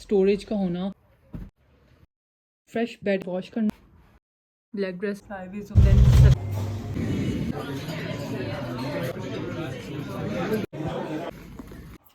Storage का होना, fresh bed wash करना, ब्लैक ड्रेस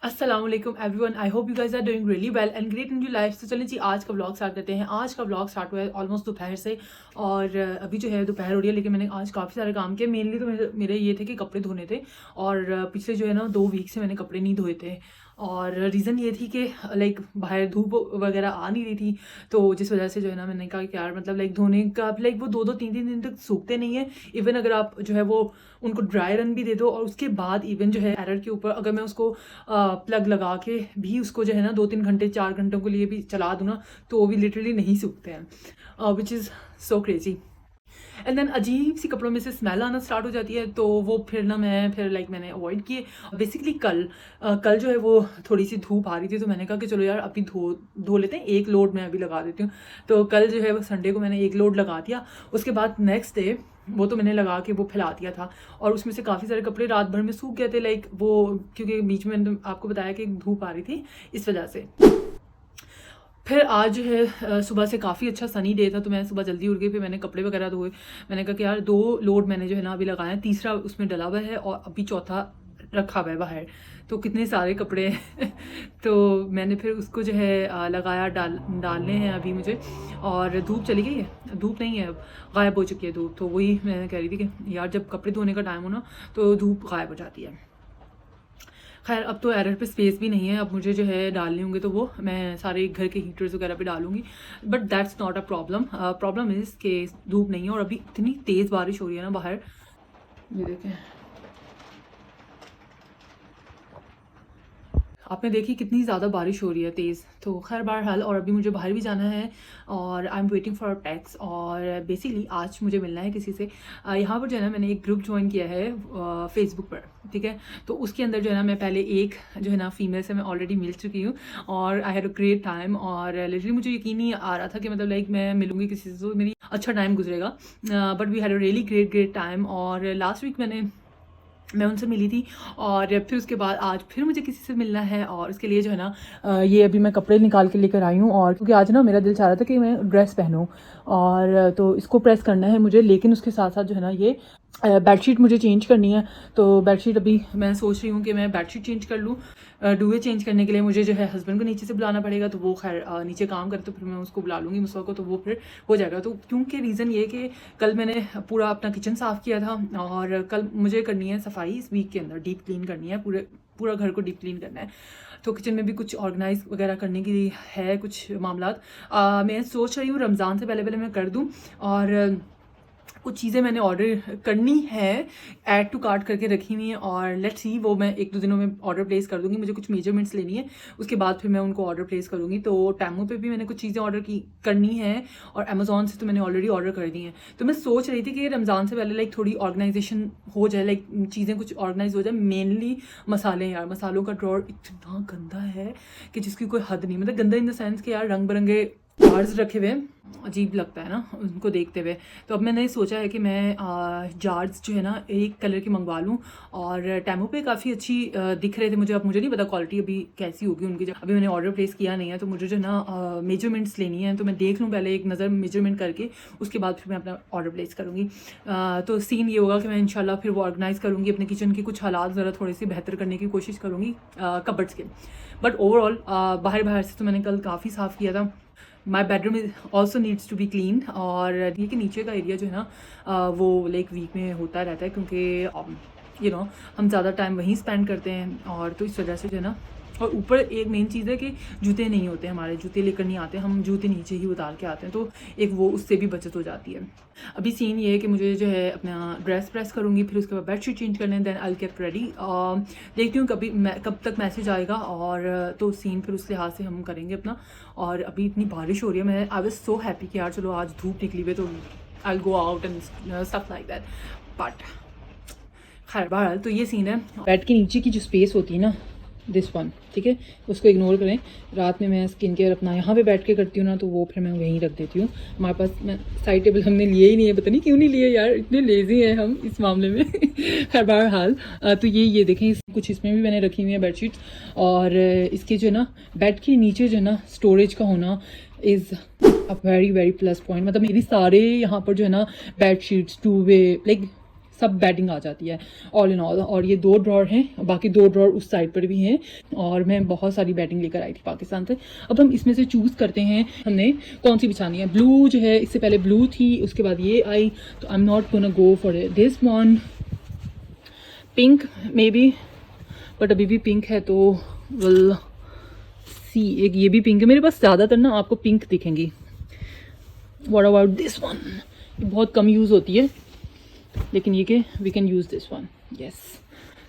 अस्सलाम वालेकुम everyone, I hope you guys are doing really well and great in your life. तो चलिए जी, आज का व्लॉग स्टार्ट करते हैं। आज का व्लॉग स्टार्ट हुआ है ऑलमोस्ट दोपहर से और अभी जो है दोपहर हो रही है, लेकिन मैंने आज काफ़ी सारे काम किए। मेनली तो मेरे ये थे कि कपड़े धोने थे और पिछले जो है ना 2 वीक से मैंने कपड़े नहीं धोए थे और रीज़न ये थी कि लाइक बाहर धूप वगैरह आ नहीं रही थी, तो जिस वजह से जो है ना मैंने कहा कि यार मतलब लाइक धोने का लाइक वो 2-2 3-3 दिन तक सूखते नहीं है। इवन अगर आप जो है वो उनको ड्राई रन भी दे दो और उसके बाद इवन जो है एरर के ऊपर अगर मैं उसको प्लग लगा के भी उसको जो है ना 2-3 घंटे 4 घंटों के लिए भी चला दूँ ना, तो वो भी लिटरली नहीं सूखते हैं, which is so crazy. And then अजीब सी कपड़ों में से स्मेल आना स्टार्ट हो जाती है, तो वो फिर ना मैं मैंने अवॉइड किए। बेसिकली कल जो है वो थोड़ी सी धूप आ रही थी, तो मैंने कहा कि चलो यार अभी धो लेते हैं, एक लोड मैं अभी लगा देती हूँ। तो कल जो है वो संडे को मैंने एक लोड लगा दिया। उसके बाद नेक्स्ट डे वो तो मैंने लगा के वो फैला दिया था और उसमें से काफ़ी सारे कपड़े रात भर में सूख गए थे, लाइक वो क्योंकि बीच में मैंने आपको बताया कि धूप आ रही थी इस वजह से। फिर आज जो है सुबह से काफ़ी अच्छा सनी डे था, तो मैं सुबह जल्दी उठ गई, फिर मैंने कपड़े वगैरह धोए। मैंने कहा कि यार 2 लोड मैंने जो है ना अभी लगाया, तीसरा उसमें डला हुआ है और अभी चौथा रखा हुआ है बाहर, तो कितने सारे कपड़े हैं तो मैंने फिर उसको जो है लगाया, डालने हैं अभी मुझे। और धूप चली गई है, धूप नहीं है अब, गायब हो चुकी है धूप। तो वही मैं कह रही थी कि यार जब कपड़े धोने का टाइम हो ना तो धूप गायब हो जाती है। खैर अब तो एरर पे स्पेस भी नहीं है, अब मुझे जो है डालने होंगे तो वो मैं सारे घर के हीटर्स वगैरह पे डालूंगी, but that's not a problem. Problem is कि धूप नहीं है और अभी इतनी तेज़ बारिश हो रही है ना बाहर, ये देखें आपने देखी कितनी ज़्यादा बारिश हो रही है तेज़। तो खैर बहरहाल, और अभी मुझे बाहर भी जाना है और I am waiting for a tax. और बेसिकली आज मुझे मिलना है किसी से। यहाँ पर जो है ना मैंने एक ग्रुप ज्वाइन किया है फेसबुक पर, ठीक है। तो उसके अंदर जो है ना मैं पहले एक जो है ना फीमेल से मैं ऑलरेडी मिल चुकी हूँ और I had a great time. और लिटरली मुझे यकीन नहीं आ रहा था कि मतलब लाइक मैं मिलूंगी किसी से तो मेरी अच्छा टाइम गुजरेगा, but we had a really great time. और लास्ट वीक मैं उनसे मिली थी और फिर उसके बाद आज फिर मुझे किसी से मिलना है और उसके लिए जो है ना ये अभी मैं कपड़े निकाल के लेकर आई हूँ। और क्योंकि आज ना मेरा दिल चाह रहा था कि मैं ड्रेस पहनूँ और तो इसको प्रेस करना है मुझे, लेकिन उसके साथ साथ जो है ना ये बेडशीट मुझे चेंज करनी है। तो बेडशीट अभी मैं सोच रही हूँ कि मैं बेडशीट चेंज कर लूँ। डुवे चेंज करने के लिए मुझे जो है हस्बैंड को नीचे से बुलाना पड़ेगा, तो वो खैर नीचे काम करे तो फिर मैं उसको बुला लूँगी मुसवा को, तो वो फिर हो जाएगा। तो क्योंकि रीज़न ये कि कल मैंने पूरा अपना किचन साफ़ किया था और कल मुझे करनी है सफाई, इस वीक के अंदर डीप क्लीन करनी है, पूरा घर को डीप क्लीन करना है। तो किचन में भी कुछ ऑर्गेनाइज वगैरह करने की है कुछ मामलात। मैं सोच रही हूँ रमज़ान से पहले पहले मैं कर दूँ। और कुछ चीज़ें मैंने ऑर्डर करनी है, ऐड टू कार्ट करके रखी हुई हैं और लेट्स सी वो मैं 1-2 दिनों में ऑर्डर प्लेस कर दूँगी। मुझे कुछ मेजरमेंट्स लेनी है, उसके बाद फिर मैं उनको ऑर्डर प्लेस करूँगी। तो टेमो पे भी मैंने कुछ चीज़ें ऑर्डर करनी है और अमेज़ॉन से तो मैंने ऑलरेडी ऑर्डर कर दी हैं। तो मैं सोच रही थी कि रमज़ान से पहले लाइक थोड़ी ऑर्गेनाइजेशन हो जाए, लाइक चीज़ें कुछ ऑर्गेनाइज हो जाए। मेनली मसाले, यार मसालों का ड्रॉर इतना गंदा है कि जिसकी कोई हद नहीं, मतलब गंदा इन द सेंस कि यार रंग बिरंगे जार्स रखे हुए, अजीब लगता है ना उनको देखते हुए। तो अब मैंने सोचा है कि मैं जार्स जो है ना एक कलर की मंगवा लूँ और टेमो पे काफ़ी अच्छी दिख रहे थे मुझे। अब मुझे नहीं पता क्वालिटी अभी कैसी होगी उनकी, जब अभी मैंने ऑर्डर प्लेस किया नहीं है। तो मुझे जो है ना मेजरमेंट्स लेनी है, तो मैं देख लूँ पहले एक नज़र मेजरमेंट करके, उसके बाद फिर मैं अपना ऑर्डर प्लेस करूँगी। तो सीन ये होगा कि मैं इंशाल्लाह फिर वो ऑर्गेनाइज़ करूँगी, अपने किचन के कुछ हालात ज़रा थोड़े से बेहतर करने की कोशिश करूँगी कबर्ड्स के। बट ओवरऑल बाहर से तो मैंने कल काफ़ी साफ़ किया था। My bedroom also needs to be clean. और ये कि नीचे का एरिया जो है ना वो लाइक वीक में होता रहता है, क्योंकि यू नो हम ज़्यादा टाइम वहीं स्पेंड करते हैं और तो इस वजह से जो है ना। और ऊपर एक मेन चीज़ है कि जूते नहीं होते हमारे, जूते लेकर नहीं आते, हम जूते नीचे ही उतार के आते हैं, तो एक वो उससे भी बचत हो जाती है। अभी सीन ये है कि मुझे जो है अपना ड्रेस प्रेस करूँगी, फिर उसके बाद बेडशीट चेंज करने, then I will get ready. देखती हूँ कब तक मैसेज आएगा और तो सीन फिर उस लिहाज से हम करेंगे अपना। और अभी इतनी बारिश हो रही है, मैं आई वाज सो हैप्पी कि यार चलो आज धूप निकली हुई, तो I will go out and stuff like that. But खैर बहरहाल तो ये सीन है। बेड के नीचे की जो स्पेस होती है ना दिस वन, ठीक है, उसको इग्नोर करें। रात में मैं स्किन केयर अपना यहाँ पे बैठ के करती हूँ ना, तो वो फिर मैं वहीं रख देती हूँ। हमारे पास मैं साइड टेबल हमने लिए ही नहीं है, पता नहीं क्यों नहीं लिए यार, इतने लेज़ी हैं हम इस मामले में। खैर बहरहाल तो ये देखें, कुछ इसमें भी मैंने रखी हुई है बेडशीट्स। और इसके जो है ना बेड के नीचे जो है ना स्टोरेज का होना is a very very plus point. मतलब मेरी सारे यहाँ पर जो है ना बेडशीट्स, टूवे, लाइक सब बेडिंग आ जाती है ऑल इन ऑल। और ये 2 ड्रॉर हैं, बाकी 2 ड्रॉर उस साइड पर भी हैं। और मैं बहुत सारी बेडिंग लेकर आई थी पाकिस्तान से। अब हम इसमें से चूज़ करते हैं हमने कौन सी बिछानी है। ब्लू जो है, इससे पहले ब्लू थी, उसके बाद ये आई, तो I am not gonna go for this one. Pink may be, but अभी भी पिंक है तो विल सी। एक ये भी पिंक है मेरे पास, ज़्यादातर ना आपको पिंक दिखेंगी। व्हाट अबाउट दिस वन, ये बहुत कम यूज़ होती है, लेकिन ये कि we can use this one, yes.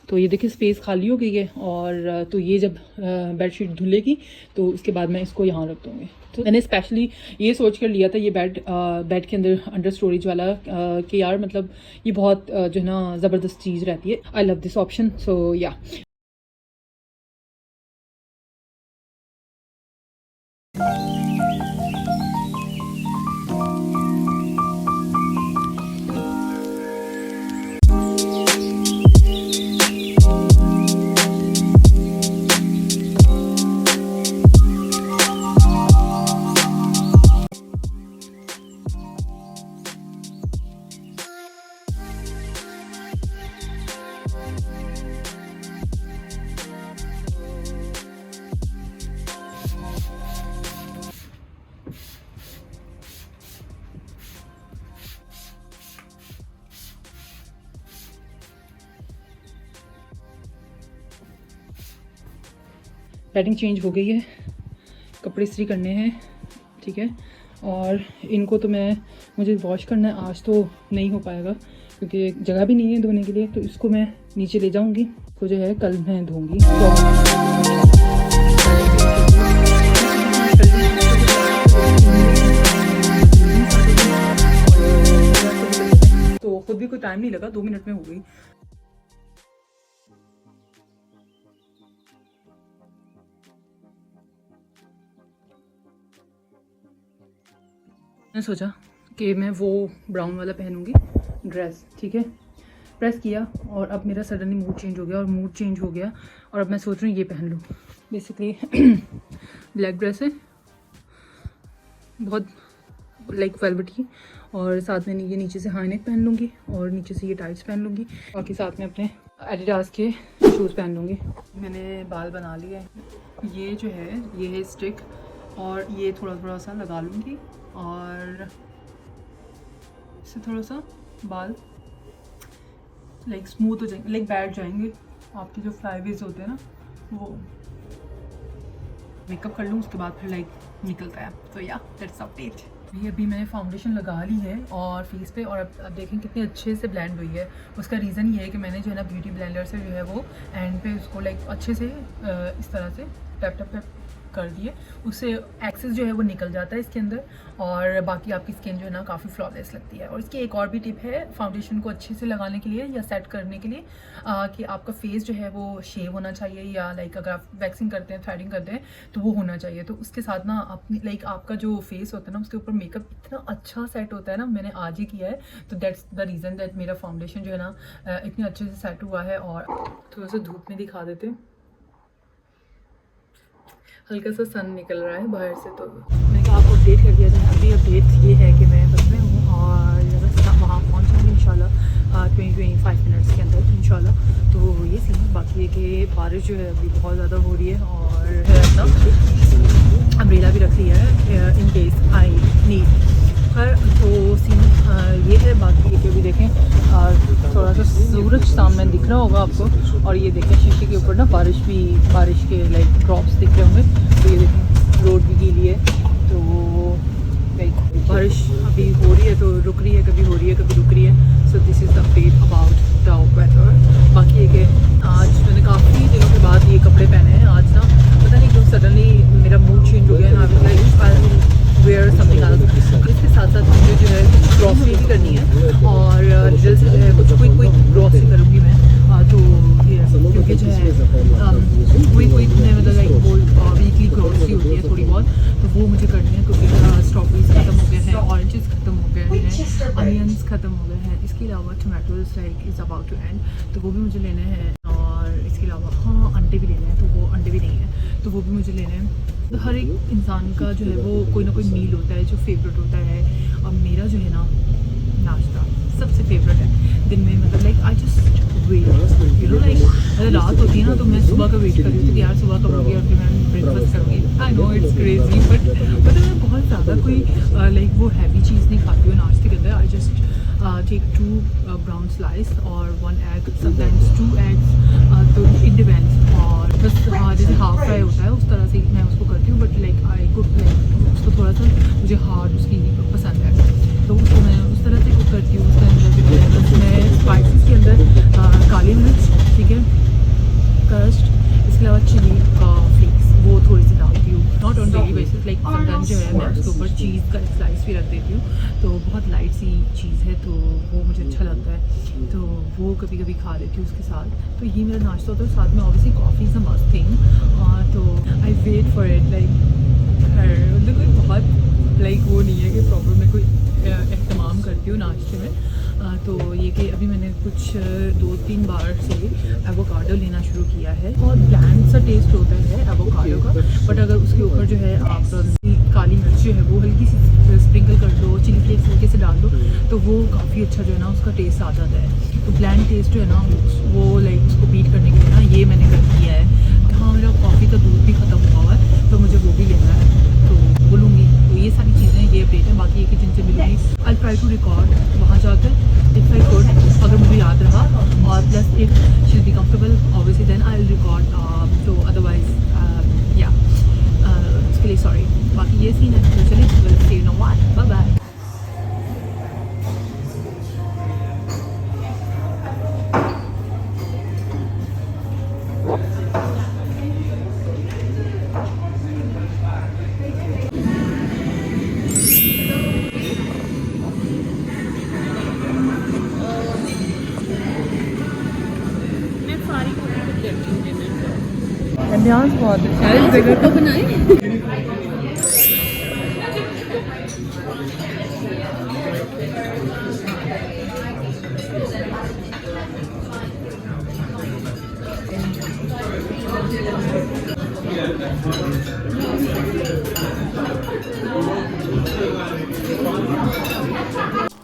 तो ये देखिए स्पेस खाली हो गई है। और तो ये जब बेडशीट धुलेगी तो उसके बाद मैं इसको यहाँ रख दूँगी। तो मैंने स्पेशली ये सोच कर लिया था ये बेड के अंदर अंडर स्टोरेज वाला कि यार मतलब ये बहुत जो है ना ज़बरदस्त चीज़ रहती है। I love this option, so yeah. Bedding change हो गई है, कपड़े इस्त्री करने हैं, ठीक है। और इनको तो मुझे वॉश करना है, आज तो नहीं हो पाएगा क्योंकि जगह भी नहीं है धोने के लिए। तो इसको मैं नीचे ले जाऊंगी, इसको जो है कल मैं धोऊंगी। तो खुद भी कोई टाइम नहीं लगा, 2 मिनट में हो गई। मैंने सोचा कि मैं वो ब्राउन वाला पहनूंगी ड्रेस, ठीक है। प्रेस किया और अब मेरा सडनली मूड चेंज हो गया, और मूड चेंज हो गया और अब मैं सोच रही हूँ ये पहन लूँ। बेसिकली ब्लैक ड्रेस है, बहुत लाइक वेलवेटी, और साथ में ये नीचे से हाई नेक पहन लूँगी और नीचे से ये टाइट्स पहन लूँगी, बाकी साथ में अपने एडिडास के शूज़ पहन लूँगी। मैंने बाल बना लिए हैं, ये जो है ये है स्टिक, और ये थोड़ा थोड़ा सा लगा लूँगी और इससे थोड़ा सा बाल लाइक स्मूथ हो जाएंगे, लाइक बैठ जाएंगे। आपके जो फ्लाईवेज होते हैं ना, वो मेकअप कर लूँ उसके बाद फिर लाइक निकलता है। तो या दैट्स अपडेट। अभी मैंने फाउंडेशन लगा ली है और फेस पे, और अब देखें कितने अच्छे से ब्लेंड हुई है। उसका रीज़न ये है कि मैंने जो है ना ब्यूटी ब्लेंडर से जो है वो एंड पे उसको लाइक अच्छे से इस तरह से टैप टैप टैप कर दिए, उससे एक्सेस जो है वो निकल जाता है इसके अंदर, और बाकी आपकी स्किन जो है ना काफ़ी फ्लॉलेस लगती है। और इसकी एक और भी टिप है फाउंडेशन को अच्छे से लगाने के लिए या सेट करने के लिए, कि आपका फेस जो है वो शेव होना चाहिए, या लाइक अगर आप वैक्सिंग करते हैं, थ्रेडिंग करते हैं तो वो होना चाहिए। तो उसके साथ ना अपनी लाइक आपका जो फेस होता है ना उसके ऊपर मेकअप इतना अच्छा सेट होता है ना, मैंने आज ही किया है, तो दैट्स द रीज़न दैट मेरा फाउंडेशन जो है ना इतने अच्छे से सेट हुआ है। और थोड़ा सा धूप में दिखा देते हैं, हल्का सा सन निकल रहा है बाहर से, तो मैंने कहा आपको अपडेट कर दिया जाए। अभी अपडेट ये है कि मैं बस में हूँ और बस वहाँ पहुँच जाऊँगी इंशाल्लाह 20-25 मिनट्स के अंदर इंशाल्लाह। तो ये सीन, बाकी है कि बारिश जो है अभी बहुत ज़्यादा हो रही है, और अम्ब्रेला भी रख लिया है इन केस आई नीड। खैर तो सीन ये है। बाकी ये भी देखें थोड़ा सा सूरज सामने दिख रहा होगा आपको, और ये देखें शीशे के ऊपर ना बारिश के लाइक ड्रॉप्स दिख रहे होंगे। तो ये देखें रोड भी गीली है, तो लाइक बारिश अभी हो रही है तो रुक रही है, कभी हो रही है कभी रुक रही है। So this is the update about the weather. बाकी है कि आज मैंने काफ़ी दिनों के बाद ये कपड़े पहने हैं। आज ना पता नहीं क्यों सडनली मेरा मूड चेंज हो गया ना, वेयर समथिंग एल्स। इसके साथ साथ मुझे जो है कुछ ग्रॉसरी भी करनी है, और जल्द कुछ क्विक ग्रॉसरी करूँगी मैं। तो क्योंकि जो है क्विक है थोड़ी बहुत, तो वो मुझे करनी है। तो फिर स्ट्रॉबेरीज ख़त्म हो गए हैं, ऑरेंजेस ख़त्म हो गए हैं, अनियंस ख़त्म हो गए हैं। इसके अलावा tomatoes like is about to end, तो वो भी मुझे लेने हैं। और इसके अलावा हाँ अंडे भी लेने हैं, तो वो अंडे भी नहीं है तो वो भी मुझे लेने हैं। तो हर एक इंसान का जो है वो कोई ना कोई मील होता है जो फेवरेट होता है। अब मेरा जो है ना नाश्ता सबसे फेवरेट है दिन में, मतलब like I just wait you know like अगर रात होती है ना तो मैं सुबह का वेट कर रही हूँ कि यार सुबह कब होगी और फिर मैं ब्रेकफास्ट करूँगी। I know it's crazy but मतलब मैं बहुत ज़्यादा कोई लाइक वो हैवी चीज़ नहीं खाती हूँ नाश्ते के अंदर। I just take 2 brown slice और 1 एग, समटाइम्स 2 एग्स, तो इट डिपेंड्स। और बस हाँ जैसे हाफ फ्राई होता है उस तरह से मैं उसको करती हूँ, but like I cook like उसको थोड़ा सा मुझे हार्ड उसकी पसंद है, तो उसको मैं उस तरह से कुक करती हूँ। उसके अंदर जो है बस मैं स्पाइसेस के अंदर काली मिर्च, ठीक है, क्रस्ट, इसके अलावा चिली फ्लेक्स वो थोड़ी सी डालती हूँ, not on daily basis, like sometime जो है मैं उसके ऊपर चीज़ का स्लाइस भी रख देती हूँ। तो बहुत लाइट सी चीज़ है तो वो मुझे अच्छा लगता है, तो वो कभी कभी खा लेती हूँ उसके साथ। तो ये मेरा नाश्ता होता है, साथ में obviously coffee is a must thing. तो I wait for it like मतलब कोई बहुत लाइक वो नहीं है कि प्रॉपर मैं कोई एहतमाम करती हूँ नाश्ते में। तो ये कि अभी मैंने कुछ 2-3 बार से एवोकाडो लेना शुरू किया है। बहुत ब्लैंड सा टेस्ट होता है एवोकाडो का, बट अगर उसके ऊपर जो है आप काली मिर्च जो है वो हल्की सी स्प्रिंकल कर दो, चिली फ्लेक्स हल्के से डाल दो, तो वो काफ़ी अच्छा जो है ना उसका टेस्ट आ जाता है। तो ब्लैंड टेस्ट जो है ना वो लाइक उसको बीट करने के लिए ना ये मैंने कर दिया है। हाँ मेरा कॉफ़ी का दूध भी ख़त्म हुआ है तो मुझे वो भी लेना है, तो वो लूँगी। तो ये सारी चीज़ें ये अपडेट है। बाकी ये कि जिनसे मिलूँगी आई ट्राई टू रिकॉर्ड वहाँ जाकर इफ़ आई कुड, अगर मुझे याद रहा, और plus if she will be comfortable obviously then I will record, तो अदरवाइज या उसके लिए सॉरी। बाकी ये सीन है, तो चलिए will see you know what, bye bye. Ambience बहुत अच्छा है इस जगह का।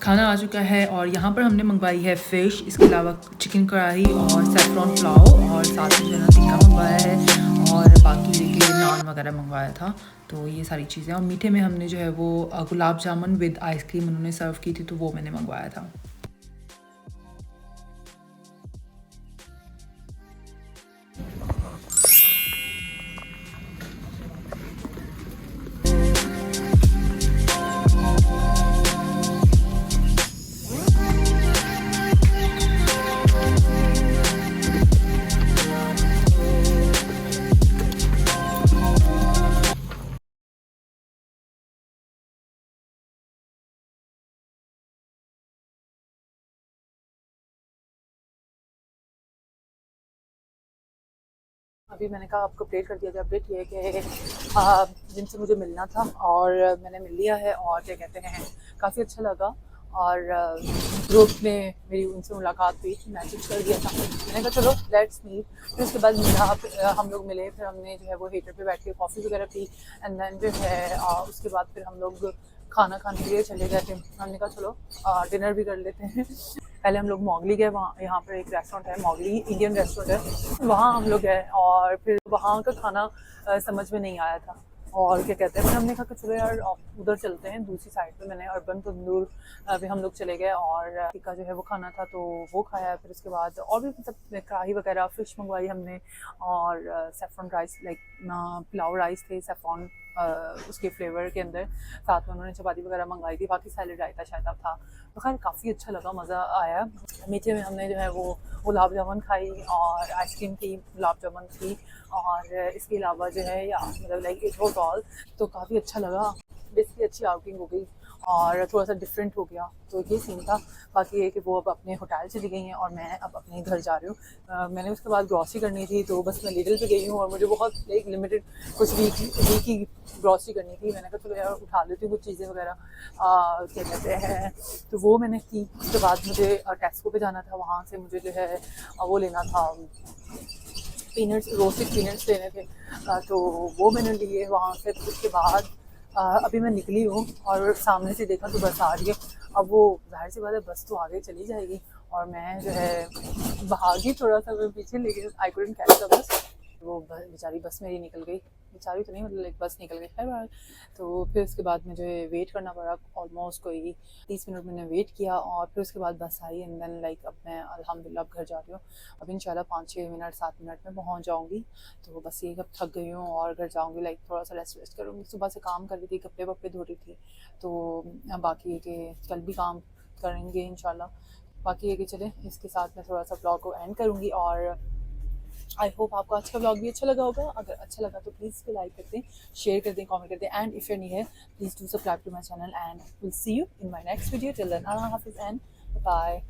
खाना आ चुका है और यहाँ पर हमने मंगवाई है फ़िश, इसके अलावा चिकन कढ़ाई और सैफ़रॉन पुलाव, और साथ में जो है ना टिक्का मंगवाया है, और बाकी ये नान वगैरह मंगवाया था। तो ये सारी चीज़ें, और मीठे में हमने जो है वो गुलाब जामुन विद आइसक्रीम उन्होंने सर्व की थी, तो वो मैंने मंगवाया था। अभी मैंने कहा आपको अपडेट कर दिया जाए। अपडेट ये है कि जिनसे मुझे मिलना था और मैंने मिल लिया है, और क्या कहते हैं काफ़ी अच्छा लगा। और ग्रुप में मेरी उनसे मुलाकात हुई थी, मैसेज कर दिया था, मैंने कहा चलो लेट्स मीट। फिर उसके बाद मिला, हम लोग मिले, फिर हमने जो है वो हीटर पे बैठ के कॉफ़ी वगैरह पी, एंड देन जो है उसके बाद फिर हम लोग खाना खाने के लिए चले गए थे। हमने कहा चलो डिनर भी कर लेते हैं। पहले हम लोग मोगली गए, वहाँ यहाँ पर एक रेस्टोरेंट है मोगली, इंडियन रेस्टोरेंट है, वहाँ हम लोग गए, और फिर वहाँ का खाना समझ में नहीं आया था, और क्या कहते हैं फिर हमने कहा कि चलो यार उधर चलते हैं दूसरी साइड पे। मैंने अर्बन तंदूर भी हम लोग चले गए, और टिक्का जो है वो खाना था तो वो खाया। फिर उसके बाद और भी मतलब कढ़ाई वगैरह फ़िश मंगवाई हमने, और saffron rice like pulao rice थे सेफ्रॉन उसके फ्लेवर के अंदर, साथ में उन्होंने चपाती वगैरह मंगवाई थी, बाकी सैलेड रायता शायद था। तो खैर काफ़ी अच्छा लगा, मज़ा आया। मीठे में हमने जो है वो गुलाब जामुन खाई, और आइसक्रीम थी, गुलाब जामुन थी, और इसके अलावा जो है या मतलब लाइक इट वाज ऑल, तो काफ़ी अच्छा लगा। बेसिकली अच्छी आउटिंग हो गई, और थोड़ा सा डिफरेंट हो गया, तो ये सीन था। बाकी ये कि वो अब अपने होटल चली गई हैं और मैं अब अपने घर जा रही हूँ। मैंने उसके बाद ग्रॉसरी करनी थी, तो बस मैं लिडल पे गई हूँ और मुझे बहुत एक लिमिटेड कुछ वीक की ग्रॉसरी करनी थी। मैंने कहा चलो यार उठा लेती हूँ कुछ चीज़ें वगैरह, क्या कहते हैं, तो वो मैंने की। उसके बाद मुझे टेस्को पे जाना था, वहाँ से मुझे जो है वो लेना था, पीनट्स, रोस्टेड पीनट्स लेने थे, तो वो मैंने लिए वहाँ से। उसके बाद अभी मैं निकली हूँ और सामने से देखा तो बस आ रही है। अब वो ज़ाहिर सी बात है, बस तो आगे चली जाएगी और मैं जो है भागी थोड़ा सा मैं पीछे, लेकिन I couldn't catch the bus. वो बेचारी बस मेरी निकल गई, बेचारी तो नहीं मतलब एक बस निकल गई। खैर बहरहाल, तो फिर उसके बाद मुझे वेट करना पड़ा, ऑलमोस्ट कोई 30 मिनट मैंने वेट किया और फिर उसके बाद बस आई। एंड देन लाइक अब मैं अल्हम्दुलिल्लाह अब घर जा रही हूँ। अब इंशाल्लाह 5-6 मिनट 7 मिनट में पहुँच जाऊँगी। तो बस ये अब थक गई हूँ और घर जाऊँगी, लाइक थोड़ा सा रेस्ट करूँगी। सुबह से काम कर रही थी, कपड़े वपड़े धो रही थी, तो बाकी है कि कल भी काम करेंगे इंशाल्लाह। बाकी है कि चले इसके साथ मैं थोड़ा सा ब्लॉग को एंड करूँगी और आई होप आपको आज का ब्लॉग भी अच्छा लगा होगा। अगर अच्छा लगा तो प्लीज़ इसको लाइक कर दें, शेयर कर दें, कमेंट कर दें, एंड इफ़ यू न्यू है please do subscribe to my channel and will see you in my next video. Till then अल्लाह हाफिज़ एंड बाय।